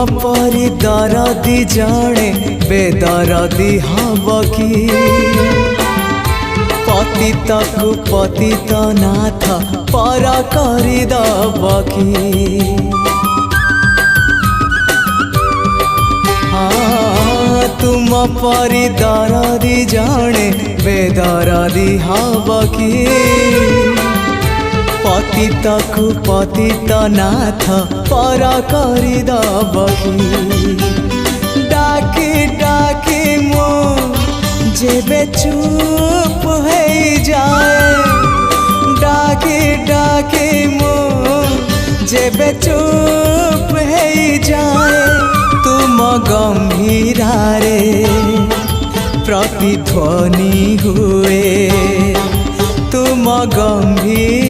परी दरदी जड़े बेदरदी हब कि पतित को पतित नाथ पर करदब कि तुम परी दरदी जड़े बेदरदी हब कि पतित को पतित नाथ पर करदब कि डाकी डाकी मो जेबे चुप हो जाए डाकी डाकी मो जेबे चुप हो जाए तुम गंभीरारे प्रतिध्वनि हुए तुम गंभीर